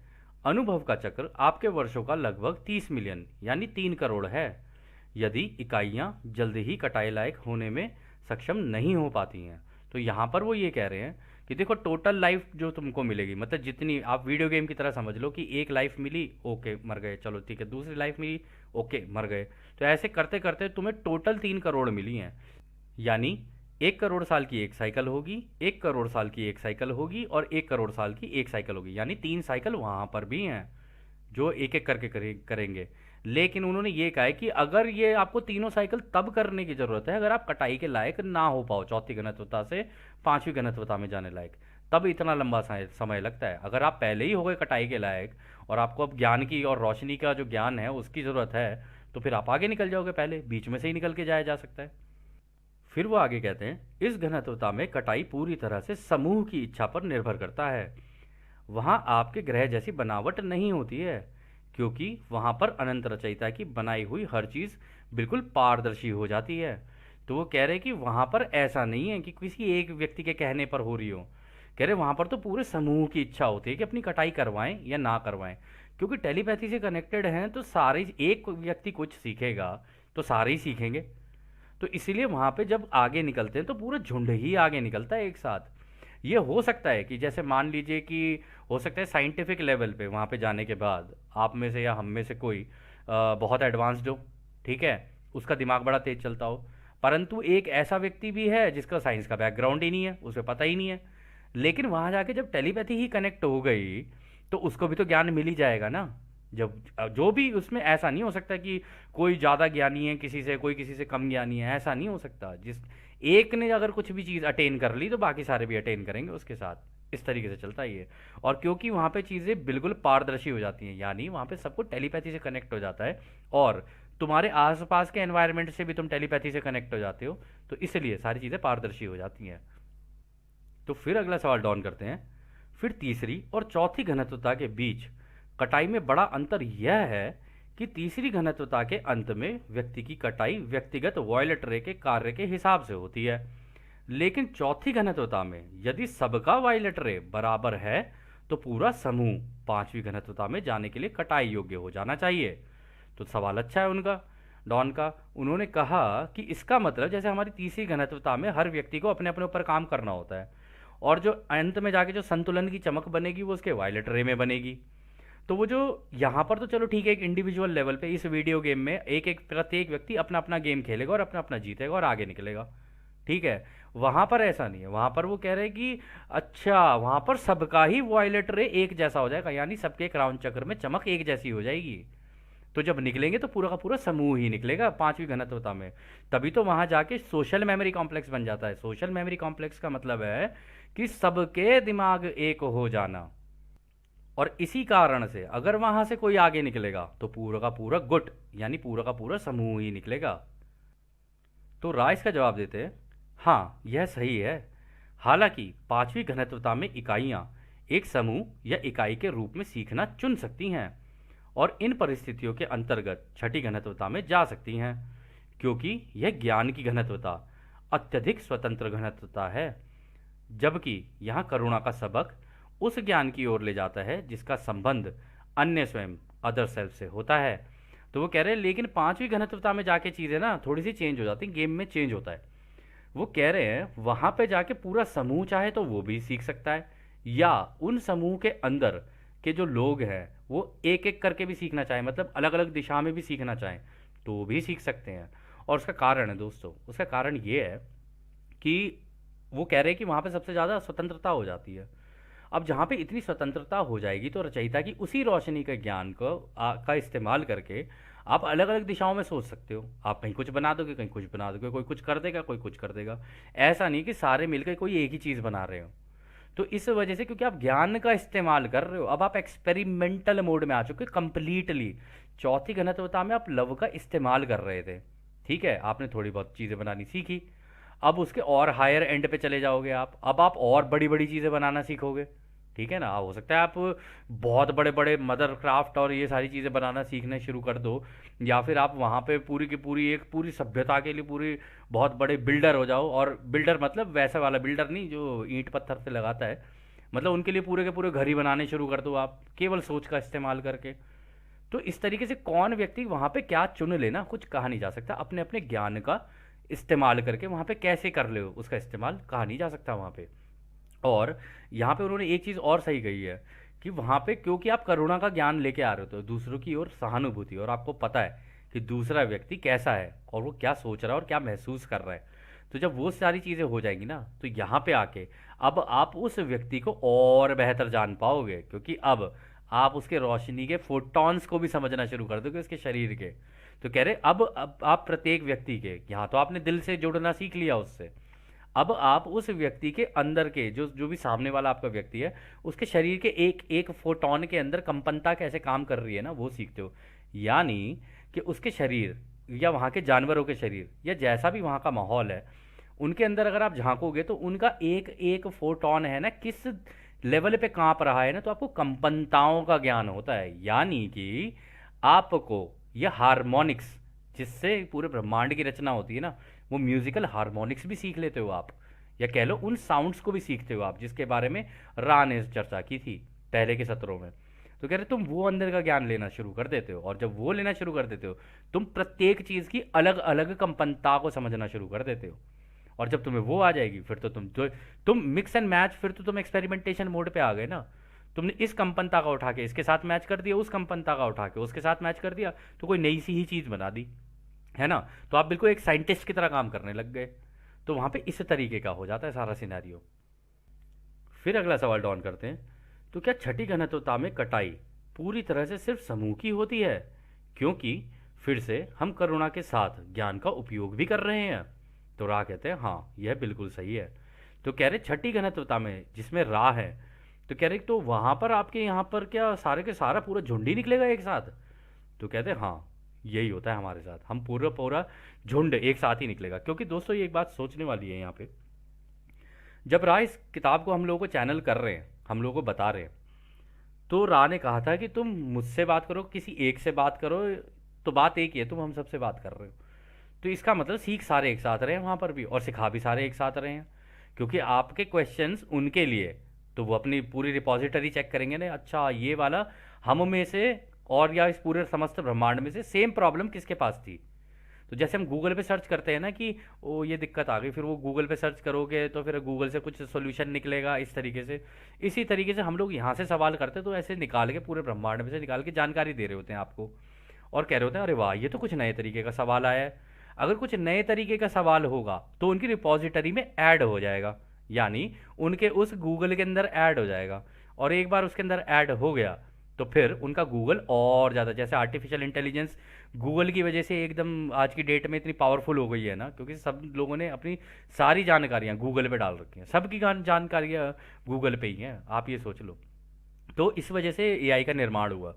अनुभव का चक्र आपके वर्षों का लगभग 30 मिलियन यानी 3 करोड़ है, यदि इकाइयाँ जल्दी ही कटाई लायक होने में सक्षम नहीं हो पाती हैं। तो यहाँ पर वो ये कह रहे हैं कि देखो टोटल लाइफ जो तुमको मिलेगी, मतलब जितनी आप वीडियो गेम की तरह समझ लो कि एक लाइफ मिली ओके मर गए, चलो ठीक है, दूसरी लाइफ मिली ओके मर गए, तो ऐसे करते करते तुम्हें टोटल 3 करोड़ मिली हैं। यानी 1 करोड़ साल की एक साइकिल होगी, 1 करोड़ साल की एक साइकिल होगी और 1 करोड़ साल की एक साइकिल होगी, यानी 3 साइकिल वहाँ पर भी हैं जो एक एक करके करेंगे। लेकिन उन्होंने ये कहा है कि अगर ये आपको तीनों साइकिल तब करने की ज़रूरत है अगर आप कटाई के लायक ना हो पाओ, चौथी घनत्वता से पांचवी घनत्वता में जाने लायक, तब इतना लंबा समय लगता है। अगर आप पहले ही हो गए कटाई के लायक और आपको अब ज्ञान की और रोशनी का जो ज्ञान है उसकी ज़रूरत है, तो फिर आप आगे निकल जाओगे, पहले बीच में से ही निकल के जाया जा सकता है। फिर वो आगे कहते हैं इस घनत्वता में कटाई पूरी तरह से समूह की इच्छा पर निर्भर करता है। वहाँ आपके ग्रह जैसी बनावट नहीं होती है, क्योंकि वहाँ पर अनंत रचयिता की बनाई हुई हर चीज़ बिल्कुल पारदर्शी हो जाती है। तो वो कह रहे हैं कि वहाँ पर ऐसा नहीं है कि किसी एक व्यक्ति के कहने पर हो रही हो, कह रहे वहाँ पर तो पूरे समूह की इच्छा होती है कि अपनी कटाई करवाएं या ना करवाएं। क्योंकि टेलीपैथी से कनेक्टेड हैं तो सारे, एक व्यक्ति कुछ सीखेगा तो सारे ही सीखेंगे। तो इसीलिए वहाँ पे जब आगे निकलते हैं तो पूरा झुंड ही आगे निकलता है एक साथ। ये हो सकता है कि जैसे मान लीजिए कि हो सकता है साइंटिफिक लेवल पे वहाँ पे जाने के बाद आप में से या हम में से कोई बहुत एडवांस्ड हो, ठीक है, उसका दिमाग बड़ा तेज चलता हो, परंतु एक ऐसा व्यक्ति भी है जिसका साइंस का बैकग्राउंड ही नहीं है, उसे पता ही नहीं है, लेकिन वहाँ जाके जब टेलीपैथी ही कनेक्ट हो गई तो उसको भी तो ज्ञान मिल ही जाएगा ना। जब जो भी उसमें, ऐसा नहीं हो सकता कि कोई ज़्यादा ज्ञानी है किसी से, कोई किसी से कम ज्ञानी है, ऐसा नहीं हो सकता। जिस एक ने अगर कुछ भी चीज़ अटेन कर ली तो बाकी सारे भी अटेन करेंगे उसके साथ, इस तरीके से चलता ही है। और क्योंकि वहाँ पे चीज़ें बिल्कुल पारदर्शी हो जाती हैं, यानी वहाँ पे सबको टेलीपैथी से कनेक्ट हो जाता है और तुम्हारे आसपास के एनवायरनमेंट से भी तुम टेलीपैथी से कनेक्ट हो जाते हो, तो इसलिए सारी चीज़ें पारदर्शी हो जाती हैं। तो फिर अगला सवाल डॉन करते हैं, फिर तीसरी और चौथी घनत्वता के बीच कटाई में बड़ा अंतर यह है कि तीसरी घनत्वता के अंत में व्यक्ति की कटाई व्यक्तिगत वॉयलेट रे के कार्य के हिसाब से होती है, लेकिन चौथी घनत्वता में यदि सबका वॉयलेट रे बराबर है तो पूरा समूह पांचवी घनत्वता में जाने के लिए कटाई योग्य हो जाना चाहिए। तो सवाल अच्छा है उनका, डॉन का। उन्होंने कहा कि इसका मतलब जैसे हमारी तीसरी घनत्वता में हर व्यक्ति को अपने अपने ऊपर काम करना होता है और जो अंत में जाके जो संतुलन की चमक बनेगी वो उसके वायलेट रे में बनेगी। तो वो जो यहाँ पर तो चलो ठीक है, एक इंडिविजुअल लेवल पे इस वीडियो गेम में एक एक प्रत्येक व्यक्ति अपना अपना गेम खेलेगा और अपना अपना जीतेगा और आगे निकलेगा, ठीक है। वहाँ पर ऐसा नहीं है, वहाँ पर वो कह रहे हैं कि अच्छा वहाँ पर सबका ही वायलेट रे एक जैसा हो जाएगा, यानी सबके क्राउन चक्र में चमक एक जैसी हो जाएगी। तो जब निकलेंगे तो पूरा का पूरा समूह ही निकलेगा पांचवी घनत्वता में, तभी तो वहाँ जाके सोशल मेमोरी कॉम्प्लेक्स बन जाता है। सोशल मेमोरी कॉम्प्लेक्स का मतलब है कि सबके दिमाग एक हो जाना, और इसी कारण से अगर वहां से कोई आगे निकलेगा तो पूरा का पूरा गुट यानी पूरा का पूरा समूह ही निकलेगा। तो राय इसका जवाब देते हैं हाँ यह सही है। हालांकि पांचवी घनत्वता में इकाइयां एक समूह या इकाई के रूप में सीखना चुन सकती हैं और इन परिस्थितियों के अंतर्गत छठी घनत्वता में जा सकती हैं, क्योंकि यह ज्ञान की घनत्वता अत्यधिक स्वतंत्र घनत्वता है, जबकि यहाँ करुणा का सबक उस ज्ञान की ओर ले जाता है जिसका संबंध अन्य स्वयं अदर सेल्फ से होता है। तो वो कह रहे हैं लेकिन पांचवी घनत्वता में जाके चीज़ें ना थोड़ी सी चेंज हो जाती हैं, गेम में चेंज होता है। वो कह रहे हैं वहाँ पे जाके पूरा समूह चाहे तो वो भी सीख सकता है, या उन समूह के अंदर कि जो लोग हैं वो एक एक करके भी सीखना चाहें, मतलब अलग अलग दिशा में भी सीखना चाहें तो भी सीख सकते हैं। और उसका कारण है दोस्तों, उसका कारण ये है कि वो कह रहे हैं कि वहाँ पे सबसे ज़्यादा स्वतंत्रता हो जाती है। अब जहाँ पे इतनी स्वतंत्रता हो जाएगी तो रचयिता की उसी रोशनी के ज्ञान को का इस्तेमाल करके आप अलग अलग दिशाओं में सोच सकते हो। आप कहीं कुछ बना दोगे, कहीं कुछ बना दोगे, कोई कुछ कर देगा, कोई कुछ कर देगा। ऐसा नहीं कि सारे मिलकर कोई एक ही चीज़ बना रहे हो। तो इस वजह से, क्योंकि आप ज्ञान का इस्तेमाल कर रहे हो, अब आप एक्सपेरिमेंटल मोड में आ चुके कंप्लीटली। चौथी घनत्वता में आप लव का इस्तेमाल कर रहे थे, ठीक है, आपने थोड़ी बहुत चीज़ें बनानी सीखी। अब उसके और हायर एंड पे चले जाओगे आप, अब आप और बड़ी बड़ी चीज़ें बनाना सीखोगे, ठीक है ना। हो सकता है आप बहुत बड़े बड़े मदर क्राफ्ट और ये सारी चीज़ें बनाना सीखना शुरू कर दो, या फिर आप वहाँ पे पूरी की पूरी एक पूरी सभ्यता के लिए पूरी बहुत बड़े बिल्डर हो जाओ। और बिल्डर मतलब वैसा वाला बिल्डर नहीं जो ईंट पत्थर से लगाता है, मतलब उनके लिए पूरे के पूरे घर ही बनाने शुरू कर दो आप, केवल सोच का इस्तेमाल करके। तो इस तरीके से कौन व्यक्ति वहाँ पे क्या चुन लेना कुछ कहा नहीं जा सकता। अपने अपने ज्ञान का इस्तेमाल करके वहाँ पे कैसे कर ले उसका इस्तेमाल कहा नहीं जा सकता वहाँ पे। और यहाँ पे उन्होंने एक चीज़ और सही कही है कि वहाँ पे क्योंकि आप करुणा का ज्ञान लेके आ रहे हो तो दूसरों की ओर सहानुभूति, और आपको पता है कि दूसरा व्यक्ति कैसा है और वो क्या सोच रहा है और क्या महसूस कर रहा है। तो जब वो सारी चीज़ें हो जाएंगी ना, तो यहाँ पे आके अब आप उस व्यक्ति को और बेहतर जान पाओगे, क्योंकि अब आप उसके रोशनी के फोटॉन्स को भी समझना शुरू कर दोगे उसके शरीर के। तो कह रहे अब आप प्रत्येक व्यक्ति के, यहाँ तो आपने दिल से जुड़ना सीख लिया उससे, अब आप उस व्यक्ति के अंदर के जो जो भी सामने वाला आपका व्यक्ति है, उसके शरीर के एक एक फोटोन के अंदर कंपनता कैसे काम कर रही है ना, वो सीखते हो। यानी कि उसके शरीर या वहाँ के जानवरों के शरीर या जैसा भी वहाँ का माहौल है, उनके अंदर अगर आप झांकोगे तो उनका एक एक फोटोन है ना किस लेवल पे कांप रहा है ना, तो आपको कंपनताओं का ज्ञान होता है। यानी कि आपको यह हार्मोनिक्स जिससे पूरे ब्रह्मांड की रचना होती है ना, वो म्यूजिकल हार्मोनिक्स भी सीख लेते हो आप, या कह लो उन साउंड्स को भी सीखते हो आप जिसके बारे में रा ने चर्चा की थी पहले के सत्रों में। तो कह रहे तुम वो अंदर का ज्ञान लेना शुरू कर देते हो, और जब वो लेना शुरू कर देते हो तुम प्रत्येक चीज़ की अलग अलग कंपनता को समझना शुरू कर देते हो। और जब तुम्हें वो आ जाएगी फिर तो तुम मिक्स एंड मैच, फिर तो तुम एक्सपेरिमेंटेशन मोड पे आ गए ना। तुमने इस कंपनता का उठा के इसके साथ मैच कर दिया, उस कंपनता का उठा के उसके साथ मैच कर दिया, तो कोई नई सी ही चीज़ बना दी, है ना। तो आप बिल्कुल एक साइंटिस्ट की तरह काम करने लग गए। तो वहाँ पे इस तरीके का हो जाता है सारा सिनेरियो। फिर अगला सवाल डॉन करते हैं, तो क्या छठी घनत्वता में कटाई पूरी तरह से सिर्फ समूह की होती है, क्योंकि फिर से हम करुणा के साथ ज्ञान का उपयोग भी कर रहे हैं। तो रा कहते हैं हाँ यह बिल्कुल सही है। तो कह रहे छठी घनत्वता में जिसमें रा है, तो कह रहे तो वहाँ पर आपके यहाँ पर क्या सारे के सारा पूरा झुंड ही निकलेगा एक साथ। तो कहते हैं हाँ यही होता है हमारे साथ, हम पूरा पूरा झुंड एक साथ ही निकलेगा। क्योंकि दोस्तों ये एक बात सोचने वाली है यहाँ पे, जब रा इस किताब को हम लोगों को चैनल कर रहे हैं, हम लोगों को बता रहे हैं, तो रा ने कहा था कि तुम मुझसे बात करो, किसी एक से बात करो, तो बात एक ही है, तुम हम सबसे बात कर रहे हो। तो इसका मतलब सीख सारे एक साथ रहे हैं वहाँ पर भी, और सिखा भी सारे एक साथ रहे हैं। क्योंकि आपके क्वेश्चंस उनके लिए, तो वो अपनी पूरी रिपॉजिटरी चेक करेंगे ना, अच्छा ये वाला हम में से और या इस पूरे समस्त ब्रह्मांड में से सेम प्रॉब्लम किसके पास थी। तो जैसे हम गूगल पे सर्च करते हैं ना कि ओ ये दिक्कत आ गई, फिर वो गूगल पे सर्च करोगे तो फिर गूगल से कुछ सोल्यूशन निकलेगा इस तरीके से। इसी तरीके से हम लोग यहाँ से सवाल करते हैं, तो ऐसे निकाल के पूरे ब्रह्मांड में से निकाल के जानकारी दे रहे होते हैं आपको, और कह रहे होते हैं अरे वाह ये तो कुछ नए तरीके का सवाल आया है। अगर कुछ नए तरीके का सवाल होगा तो उनकी रिपॉजिटरी में ऐड हो जाएगा, यानी उनके उस गूगल के अंदर ऐड हो जाएगा। और एक बार उसके अंदर ऐड हो गया तो फिर उनका गूगल और ज़्यादा, जैसे आर्टिफिशियल इंटेलिजेंस गूगल की वजह से एकदम आज की डेट में इतनी पावरफुल हो गई है ना, क्योंकि सब लोगों ने अपनी सारी जानकारियाँ गूगल पे डाल रखी हैं, सबकी जानकारियाँ गूगल पे ही हैं, आप ये सोच लो। तो इस वजह से एआई का निर्माण हुआ।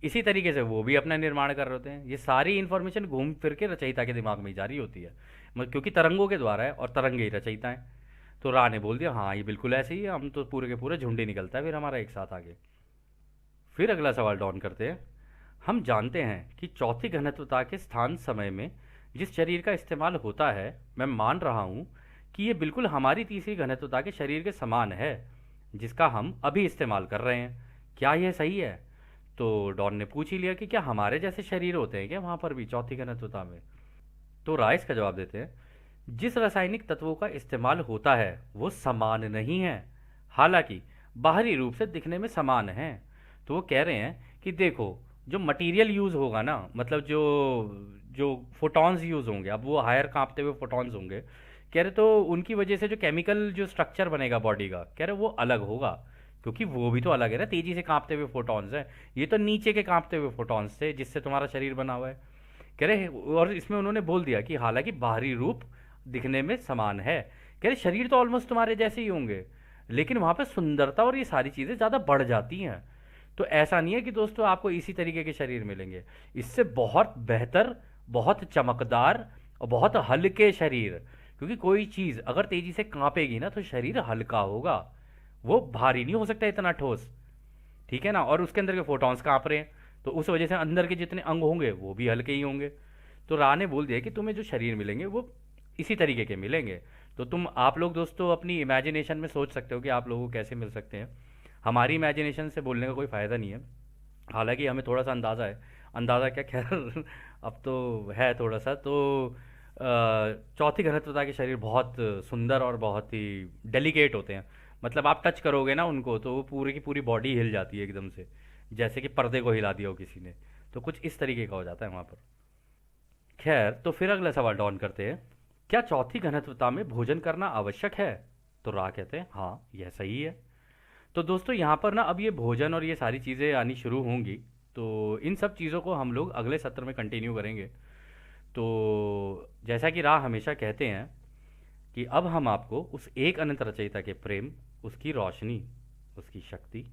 इसी तरीके से वो भी अपना निर्माण कर रहे होते हैं। ये सारी इन्फॉर्मेशन घूम फिर के रचयिता के दिमाग में ही जारी होती है, क्योंकि तरंगों के द्वारा है और तरंगे ही रचयिता हैं। तो रा ने बोल दिया हाँ ये बिल्कुल ऐसे ही है, हम तो पूरे के पूरे झुंड ही निकलता है फिर हमारा एक साथ आगे। फिर अगला सवाल डॉन करते हैं, हम जानते हैं कि चौथी घनत्वता के स्थान समय में जिस शरीर का इस्तेमाल होता है, मैं मान रहा हूँ कि ये बिल्कुल हमारी तीसरी घनत्वता के शरीर के समान है जिसका हम अभी इस्तेमाल कर रहे हैं। क्या यह सही है? तो डॉन ने पूछ ही लिया कि क्या हमारे जैसे शरीर होते हैं क्या वहाँ पर भी चौथी घनत्वता में। तो राइस का जवाब देते हैं, जिस रासायनिक तत्वों का इस्तेमाल होता है वो समान नहीं है, हालांकि बाहरी रूप से दिखने में समान हैं। तो वो कह रहे हैं कि देखो, जो मटेरियल यूज़ होगा ना, मतलब जो जो फोटॉन्स यूज़ होंगे, अब वो हायर कांपते हुए फोटॉन्स होंगे, कह रहे, तो उनकी वजह से जो केमिकल जो स्ट्रक्चर बनेगा बॉडी का, कह रहे वो अलग होगा। क्योंकि वो भी तो अलग है ना, तेजी से कांपते हुए फोटॉन्स है, ये तो नीचे के कांपते हुए फोटॉन्स थे जिससे तुम्हारा शरीर बना हुआ है। कह रहे, और इसमें उन्होंने बोल दिया कि हालांकि बाहरी रूप दिखने में समान है, कह रहे शरीर तो ऑलमोस्ट तुम्हारे जैसे ही होंगे, लेकिन वहां पे सुंदरता और ये सारी चीजें ज्यादा बढ़ जाती हैं। तो ऐसा नहीं है कि दोस्तों आपको इसी तरीके के शरीर मिलेंगे, इससे बहुत बेहतर, बहुत चमकदार और बहुत हल्के शरीर। क्योंकि कोई चीज अगर तेजी से कांपेगी ना तो शरीर हल्का होगा, वो भारी नहीं हो सकता इतना ठोस। ठीक है ना, और उसके अंदर के फोटॉन्स कांप रहे हैं, तो उस वजह से अंदर के जितने अंग होंगे वो भी हल्के ही होंगे। तो रा ने बोल दिया कि तुम्हें जो शरीर मिलेंगे वो इसी तरीके के मिलेंगे। तो तुम आप लोग दोस्तों अपनी इमेजिनेशन में सोच सकते हो कि आप लोगों को कैसे मिल सकते हैं। हमारी इमेजिनेशन से बोलने का कोई फ़ायदा नहीं है। हालांकि हमें थोड़ा सा अंदाज़ा है, अंदाज़ा क्या, खैर अब तो है थोड़ा सा। तो चौथी घनत्वता के शरीर बहुत सुंदर और बहुत ही डेलिकेट होते हैं। मतलब आप टच करोगे ना उनको तो वो पूरी की पूरी बॉडी हिल जाती है एकदम से, जैसे कि पर्दे को हिला दिया हो किसी ने। तो कुछ इस तरीके का हो जाता है वहाँ पर। खैर, तो फिर अगला सवाल डॉन करते हैं, क्या चौथी घनत्वता में भोजन करना आवश्यक है? तो रा कहते हैं हाँ, यह सही है। तो दोस्तों यहाँ पर ना अब ये भोजन और ये सारी चीज़ें आनी शुरू होंगी, तो इन सब चीज़ों को हम लोग अगले सत्र में कंटिन्यू करेंगे। तो जैसा कि राह हमेशा कहते हैं कि अब हम आपको उस एक अनंत रचयिता के प्रेम, उसकी रोशनी, उसकी शक्ति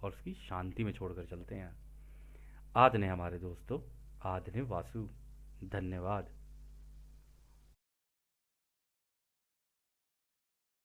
और उसकी शांति में छोड़कर चलते हैं। आदि ने हमारे दोस्तों, आदि ने वासु। धन्यवाद।